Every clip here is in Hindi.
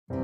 हेलो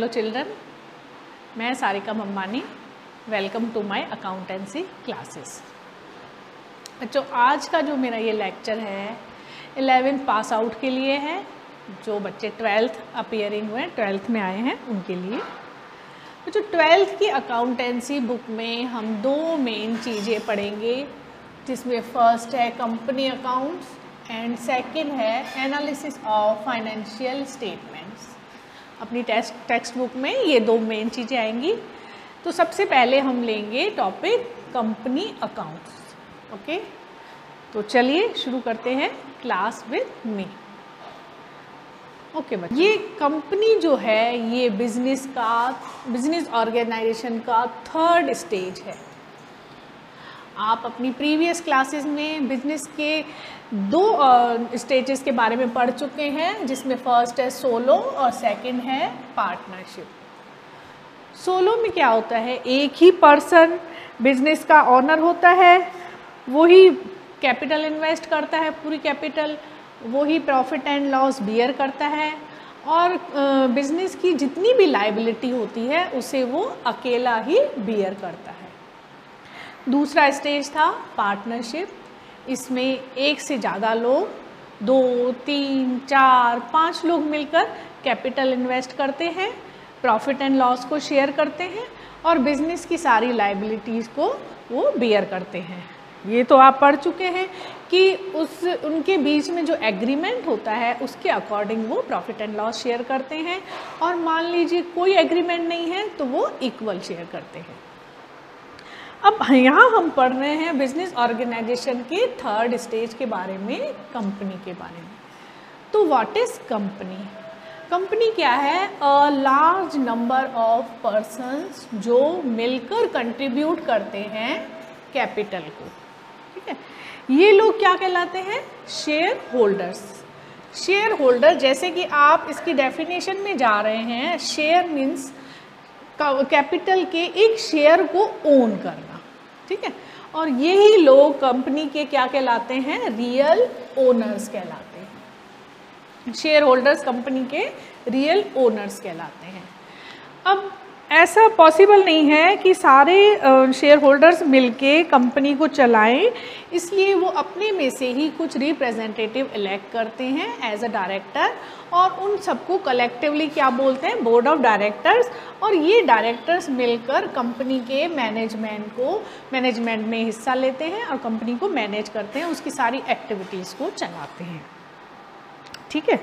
चिल्ड्रन, मैं Sarika Mammani. Welcome to my accountancy classes. बच्चों, आज का जो मेरा ये लेक्चर है 11th पास आउट के लिए है। जो बच्चे 12th अपीयरिंग हुए, 12th में आए हैं, उनके लिए। बच्चों, 12th की अकाउंटेंसी बुक में हम दो मेन चीज़ें पढ़ेंगे, जिसमें फर्स्ट है कंपनी अकाउंट्स एंड सेकंड है एनालिसिस ऑफ फाइनेंशियल स्टेटमेंट्स। अपनी टेक्स्ट बुक में ये दो मेन चीज़ें आएंगी। तो सबसे पहले हम लेंगे टॉपिक कंपनी अकाउंट्स। ओके, तो चलिए शुरू करते हैं क्लास विद मी। ओके बच्चों, ये कंपनी जो है ये बिजनेस ऑर्गेनाइजेशन का थर्ड स्टेज है। आप अपनी प्रीवियस क्लासेस में बिजनेस के दो स्टेजेस के बारे में पढ़ चुके हैं, जिसमें फर्स्ट है सोलो और सेकंड है पार्टनरशिप। सोलो में क्या होता है, एक ही पर्सन बिजनेस का ओनर होता है, वही कैपिटल इन्वेस्ट करता है, पूरी कैपिटल, वही प्रॉफिट एंड लॉस बियर करता है, और बिजनेस की जितनी भी लायबिलिटी होती है उसे वो अकेला ही बियर करता है। दूसरा स्टेज था पार्टनरशिप। इसमें एक से ज़्यादा लोग, 2, 3, 4, 5 लोग मिलकर कैपिटल इन्वेस्ट करते हैं, प्रॉफिट एंड लॉस को शेयर करते हैं और बिजनेस की सारी लायबिलिटीज़ को वो बियर करते हैं। ये तो आप पढ़ चुके हैं कि उनके बीच में जो एग्रीमेंट होता है उसके अकॉर्डिंग वो प्रॉफिट एंड लॉस शेयर करते हैं, और मान लीजिए कोई एग्रीमेंट नहीं है तो वो इक्वल शेयर करते हैं। अब यहाँ हम पढ़ रहे हैं बिजनेस ऑर्गेनाइजेशन के थर्ड स्टेज के बारे में, कंपनी के बारे में। तो व्हाट इज कंपनी? कंपनी क्या है? A large number of persons जो मिलकर कंट्रीब्यूट करते हैं कैपिटल को। ठीक है, ये लोग क्या कहलाते हैं? Share holders. शेयर होल्डर, जैसे कि आप इसकी डेफिनेशन में जा रहे हैं, शेयर मीन्स कैपिटल के एक शेयर को ओन करना। ठीक है, और यही लोग कंपनी के क्या कहलाते हैं? रियल ओनर्स कहलाते हैं। शेयर होल्डर्स कंपनी के रियल ओनर्स कहलाते हैं। अब ऐसा पॉसिबल नहीं है कि सारे शेयर होल्डर्स मिलके कंपनी को चलाएं, इसलिए वो अपने में से ही कुछ रिप्रेजेंटेटिव इलेक्ट करते हैं एज अ डायरेक्टर, और उन सबको कलेक्टिवली क्या बोलते हैं? Board of directors. और ये डायरेक्टर्स मिलकर कंपनी के मैनेजमेंट में हिस्सा लेते हैं और कंपनी को मैनेज करते हैं, उसकी सारी एक्टिविटीज़ को चलाते हैं। ठीक है,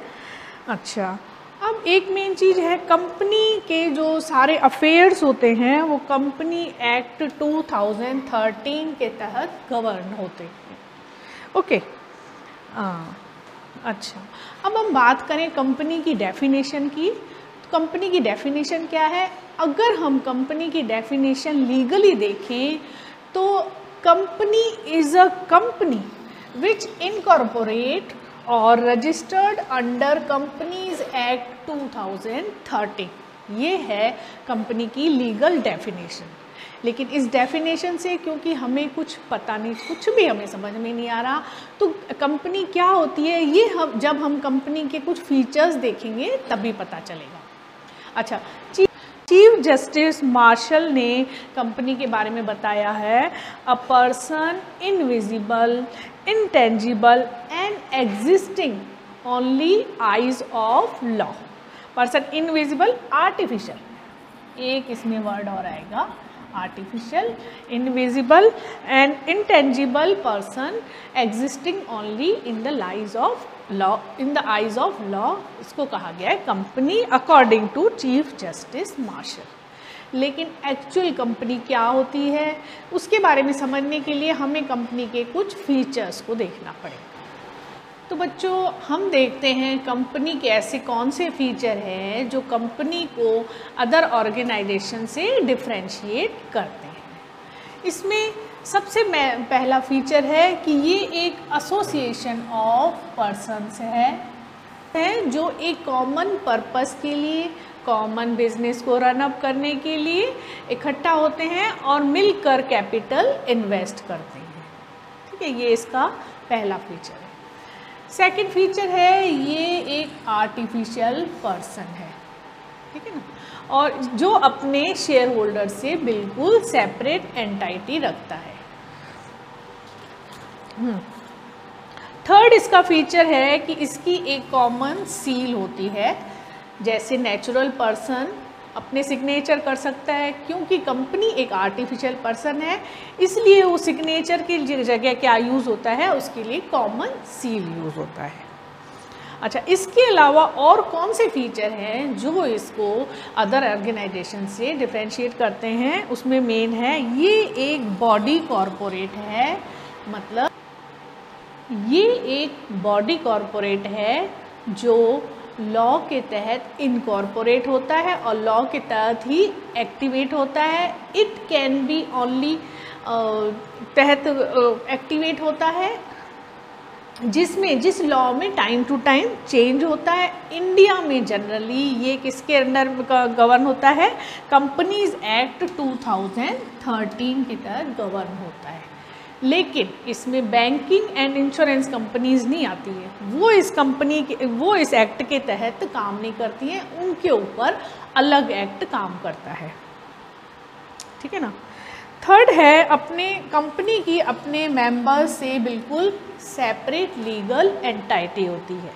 अच्छा, अब एक मेन चीज़ है, कंपनी के जो सारे अफेयर्स होते हैं वो कंपनी एक्ट 2013 के तहत गवर्न होते हैं। ओके, अच्छा, अब हम बात करें कंपनी की डेफिनेशन की। कंपनी की डेफिनेशन क्या है? अगर हम कंपनी की डेफिनेशन लीगली देखें तो company is a company which incorporate और रजिस्टर्ड अंडर कंपनीज एक्ट 2013। ये है कंपनी की लीगल डेफिनेशन। लेकिन इस डेफिनेशन से क्योंकि हमें कुछ पता नहीं, कुछ भी हमें समझ में नहीं आ रहा, तो कंपनी क्या होती है ये जब हम कंपनी के कुछ फीचर्स देखेंगे तभी पता चलेगा। अच्छा, चीफ जस्टिस मार्शल ने कंपनी के बारे में बताया है, a person invisible, intangible and existing only eyes of law. Person invisible, artificial, एक इसमें वर्ड और आएगा, artificial, invisible and intangible person existing only in the eyes of law, in the eyes of law, इसको कहा गया है company according to chief justice Marshall. लेकिन एक्चुअल कंपनी क्या होती है उसके बारे में समझने के लिए हमें कंपनी के कुछ फीचर्स को देखना पड़ेगा। तो बच्चों, हम देखते हैं कंपनी के ऐसे कौन से फीचर हैं जो कंपनी को अदर ऑर्गेनाइजेशन से डिफरेंशिएट करते हैं। इसमें सबसे पहला फीचर है कि ये एक एसोसिएशन ऑफ पर्सन्स है जो एक कॉमन पर्पस के लिए, कॉमन बिजनेस को रन अप करने के लिए इकट्ठा होते हैं और मिलकर कैपिटल इन्वेस्ट करते हैं। ठीक है, ये इसका पहला फीचर है। सेकंड फीचर है ये एक आर्टिफिशियल पर्सन है, ठीक है ना, और जो अपने शेयर होल्डर से बिल्कुल सेपरेट एंटाइटी रखता है। थर्ड इसका फीचर है कि इसकी एक कॉमन सील होती है। जैसे नेचुरल पर्सन अपने सिग्नेचर कर सकता है, क्योंकि कंपनी एक आर्टिफिशियल पर्सन है इसलिए वो सिग्नेचर की जगह क्या यूज़ होता है, उसके लिए कॉमन सील यूज़ होता है। अच्छा, इसके अलावा और कौन से फीचर हैं जो इसको अदर ऑर्गेनाइजेशन से डिफरेंशिएट करते हैं, उसमें मेन है ये एक बॉडी कॉरपोरेट है। मतलब ये एक बॉडी कॉरपोरेट है जो लॉ के तहत इनकॉर्पोरेट होता है और लॉ के तहत ही एक्टिवेट होता है। इट कैन बी ओनली तहत एक्टिवेट होता है जिस लॉ में टाइम टू टाइम चेंज होता है। इंडिया में जनरली ये किसके अंडर गवर्न होता है, कंपनीज एक्ट 2013 के तहत गवर्न होता है। लेकिन इसमें बैंकिंग एंड इंश्योरेंस कंपनीज नहीं आती है, वो इस एक्ट के तहत काम नहीं करती हैं, उनके ऊपर अलग एक्ट काम करता है। ठीक है ना। थर्ड है अपने कंपनी की अपने मेंबर्स से बिल्कुल सेपरेट लीगल एंटाइटी होती है।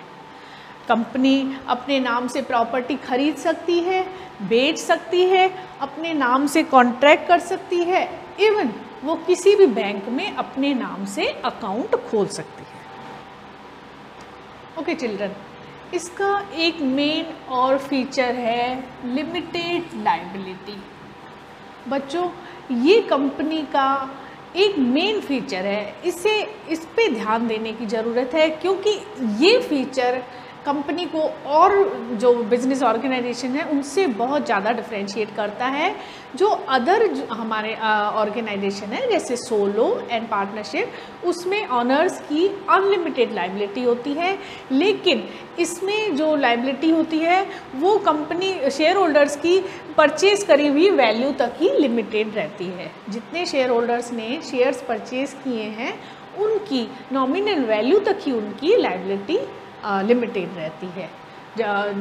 कंपनी अपने नाम से प्रॉपर्टी खरीद सकती है, बेच सकती है, अपने नाम से कॉन्ट्रैक्ट कर सकती है, इवन वो किसी भी बैंक में अपने नाम से अकाउंट खोल सकती है। ओके चिल्ड्रन, इसका एक मेन और फीचर है लिमिटेड लायबिलिटी। बच्चों, ये कंपनी का एक मेन फीचर है, इस पे ध्यान देने की ज़रूरत है, क्योंकि ये फीचर कंपनी को और जो बिजनेस ऑर्गेनाइजेशन है उनसे बहुत ज़्यादा डिफरेंशिएट करता है। जो अदर हमारे ऑर्गेनाइजेशन है जैसे सोलो एंड पार्टनरशिप, उसमें ऑनर्स की अनलिमिटेड लायबिलिटी होती है, लेकिन इसमें जो लायबिलिटी होती है वो कंपनी शेयर होल्डर्स की परचेज करी हुई वैल्यू तक ही लिमिटेड रहती है। जितने शेयर होल्डर्स ने शेयर्स परचेज किए हैं उनकी नॉमिनल वैल्यू तक ही उनकी लायबिलिटी लिमिटेड रहती है।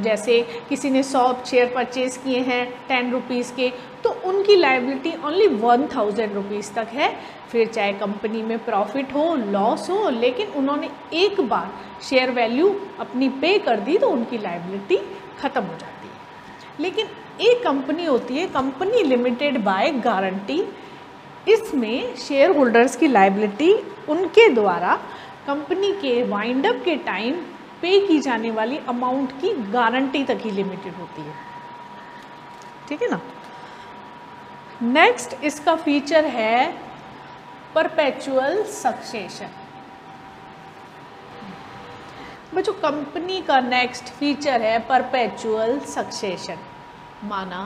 जैसे किसी ने 100 शेयर परचेज किए हैं 10 रुपीज़ के, तो उनकी लायबिलिटी ओनली 1000 रुपीज़ तक है। फिर चाहे कंपनी में प्रॉफिट हो लॉस हो, लेकिन उन्होंने एक बार शेयर वैल्यू अपनी पे कर दी तो उनकी लायबिलिटी ख़त्म हो जाती है। लेकिन एक कंपनी होती है कंपनी लिमिटेड बाय गारंटी, इसमें शेयर होल्डर्स की लायबिलिटी उनके द्वारा कंपनी के वाइंड अप के टाइम पे की जाने वाली अमाउंट की गारंटी तक ही लिमिटेड होती है। ठीक है ना। नेक्स्ट इसका फीचर है परपेचुअल सक्सेशन। बच्चों, कंपनी का नेक्स्ट फीचर है परपेचुअल सक्सेशन। माना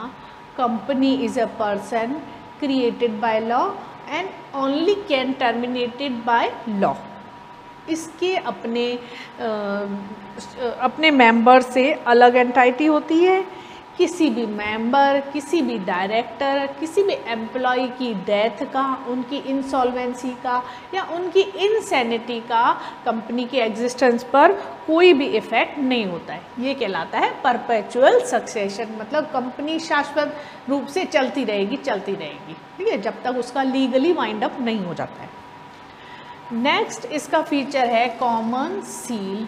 company is a person created by law and only can terminated by law. इसके अपने मेंबर से अलग एंटाइटी होती है। किसी भी मेंबर, किसी भी डायरेक्टर, किसी भी एम्प्लॉय की डेथ का, उनकी इंसॉल्वेंसी का या उनकी इनसैनिटी का कंपनी के एग्जिस्टेंस पर कोई भी इफ़ेक्ट नहीं होता है। ये कहलाता है परपेचुअल सक्सेशन। मतलब कंपनी शाश्वत रूप से चलती रहेगी। ठीक है, जब तक उसका लीगली वाइंड अप नहीं हो जाता है। नेक्स्ट इसका फीचर है कॉमन सील।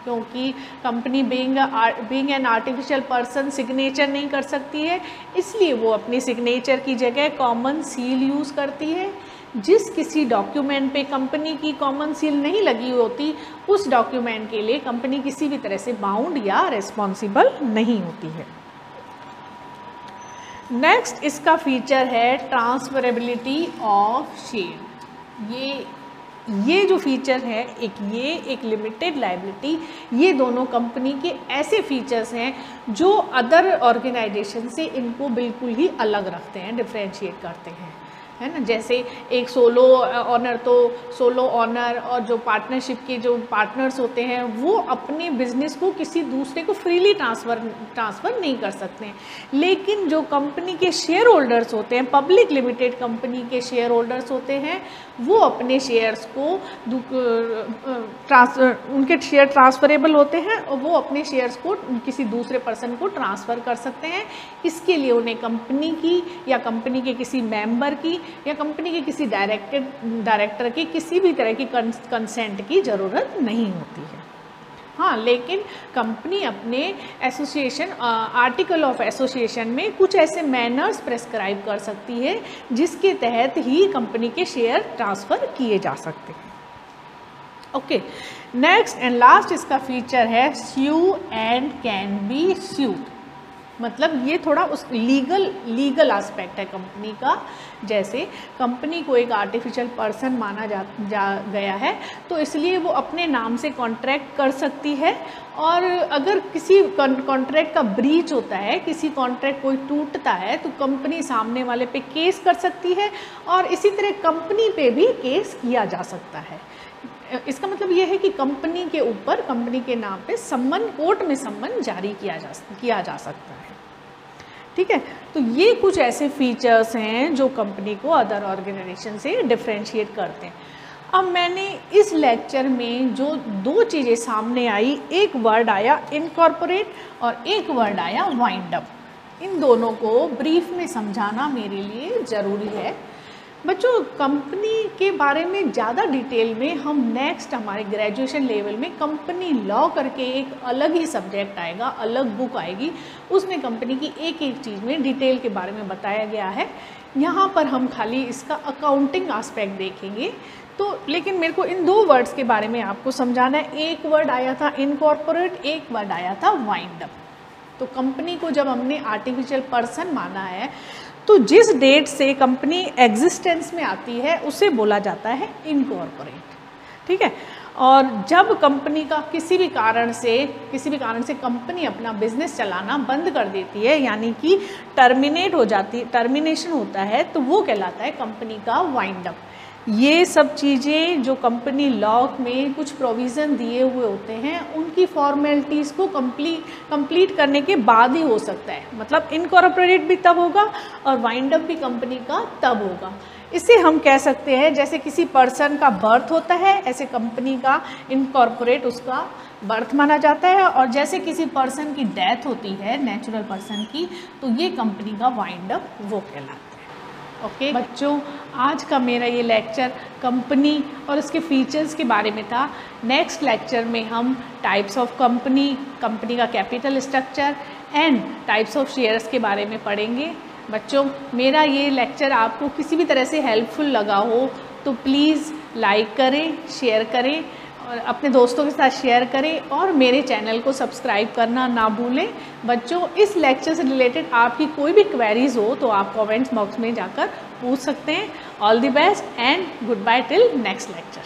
क्योंकि company being an artificial person signature नहीं कर सकती है, इसलिए वो अपनी सिग्नेचर की जगह कॉमन सील यूज़ करती है। जिस किसी डॉक्यूमेंट पे कंपनी की कॉमन सील नहीं लगी होती, उस डॉक्यूमेंट के लिए कंपनी किसी भी तरह से बाउंड या रिस्पॉन्सिबल नहीं होती है। नेक्स्ट इसका फीचर है ट्रांसफरेबिलिटी ऑफ शेयर। ये जो फीचर है, एक लिमिटेड लायबिलिटी, ये दोनों कंपनी के ऐसे फीचर्स हैं जो अदर ऑर्गेनाइजेशन से इनको बिल्कुल ही अलग रखते हैं, डिफरेंशिएट करते हैं। है ना। जैसे एक सोलो ऑनर, तो सोलो ऑनर और जो पार्टनरशिप के जो पार्टनर्स होते हैं वो अपने बिजनेस को किसी दूसरे को फ्रीली ट्रांसफ़र नहीं कर सकते हैं। लेकिन जो कंपनी के शेयर होल्डर्स होते हैं, पब्लिक लिमिटेड कंपनी के शेयर होल्डर्स होते हैं, वो अपने शेयर्स को उनके शेयर ट्रांसफरेबल होते हैं और वो अपने शेयर्स को किसी दूसरे पर्सन को ट्रांसफ़र कर सकते हैं। इसके लिए उन्हें कंपनी की या कंपनी के किसी मेंबर की या कंपनी के किसी डायरेक्टर की किसी भी तरह की कंसेंट की ज़रूरत नहीं होती है। हाँ, लेकिन कंपनी अपने एसोसिएशन आर्टिकल ऑफ एसोसिएशन में कुछ ऐसे मैनर्स प्रेस्क्राइब कर सकती है जिसके तहत ही कंपनी के शेयर ट्रांसफ़र किए जा सकते हैं। ओके, नेक्स्ट एंड लास्ट इसका फीचर है स्यू एंड कैन बी स्यूड। मतलब ये थोड़ा उस लीगल एस्पेक्ट है कंपनी का। जैसे कंपनी को एक आर्टिफिशियल पर्सन माना जा गया है, तो इसलिए वो अपने नाम से कॉन्ट्रैक्ट कर सकती है, और अगर किसी कॉन्ट्रैक्ट का ब्रीच होता है, किसी कॉन्ट्रैक्ट कोई टूटता है, तो कंपनी सामने वाले पे केस कर सकती है और इसी तरह कंपनी पे भी केस किया जा सकता है। इसका मतलब ये है कि कंपनी के ऊपर, कंपनी के नाम पे सम्मन, कोर्ट में सम्मन जारी किया जा सकता है। ठीक है, तो ये कुछ ऐसे फीचर्स हैं जो कंपनी को अदर ऑर्गेनाइजेशन से डिफरेंशिएट करते हैं। अब मैंने इस लेक्चर में जो दो चीज़ें सामने आई, एक वर्ड आया इनकॉर्पोरेट और एक वर्ड आया वाइंड अप, इन दोनों को ब्रीफ में समझाना मेरे लिए ज़रूरी है। बच्चों, कंपनी के बारे में ज़्यादा डिटेल में हम नेक्स्ट हमारे ग्रेजुएशन लेवल में कंपनी लॉ करके एक अलग ही सब्जेक्ट आएगा, अलग बुक आएगी, उसमें कंपनी की एक एक चीज़ में डिटेल के बारे में बताया गया है। यहाँ पर हम खाली इसका अकाउंटिंग एस्पेक्ट देखेंगे। तो लेकिन मेरे को इन दो वर्ड्स के बारे में आपको समझाना है। एक वर्ड आया था इनकॉर्पोरेट, एक वर्ड आया था वाइंड अप। तो कंपनी को जब हमने आर्टिफिशियल पर्सन माना है, तो जिस डेट से कंपनी एग्जिस्टेंस में आती है उसे बोला जाता है इनकॉर्पोरेट। ठीक है, और जब कंपनी का किसी भी कारण से कंपनी अपना बिजनेस चलाना बंद कर देती है, यानी कि टर्मिनेशन होता है, तो वो कहलाता है कंपनी का वाइंड अप। ये सब चीज़ें जो कंपनी लॉ में कुछ प्रोविज़न दिए हुए होते हैं, उनकी फॉर्मेलिटीज़ को कंप्लीट करने के बाद ही हो सकता है। मतलब इनकॉर्पोरेट भी तब होगा और वाइंड अप भी कंपनी का तब होगा। इसे हम कह सकते हैं जैसे किसी पर्सन का बर्थ होता है, ऐसे कंपनी का इनकॉर्पोरेट उसका बर्थ माना जाता है, और जैसे किसी पर्सन की डेथ होती है, नेचुरल पर्सन की, तो ये कंपनी का वाइंड अप वो कहलाता है। ओके बच्चों, आज का मेरा ये लेक्चर कंपनी और इसके फीचर्स के बारे में था। नेक्स्ट लेक्चर में हम टाइप्स ऑफ कंपनी का capital structure and types of shares के बारे में पढ़ेंगे। बच्चों, मेरा ये लेक्चर आपको किसी भी तरह से हेल्पफुल लगा हो तो प्लीज़ लाइक करें, शेयर करें और अपने दोस्तों के साथ शेयर करें, और मेरे चैनल को सब्सक्राइब करना ना भूलें। बच्चों, इस लेक्चर से रिलेटेड आपकी कोई भी क्वेरीज हो तो आप कमेंट्स बॉक्स में जाकर पूछ सकते हैं। All the best and goodbye till next lecture.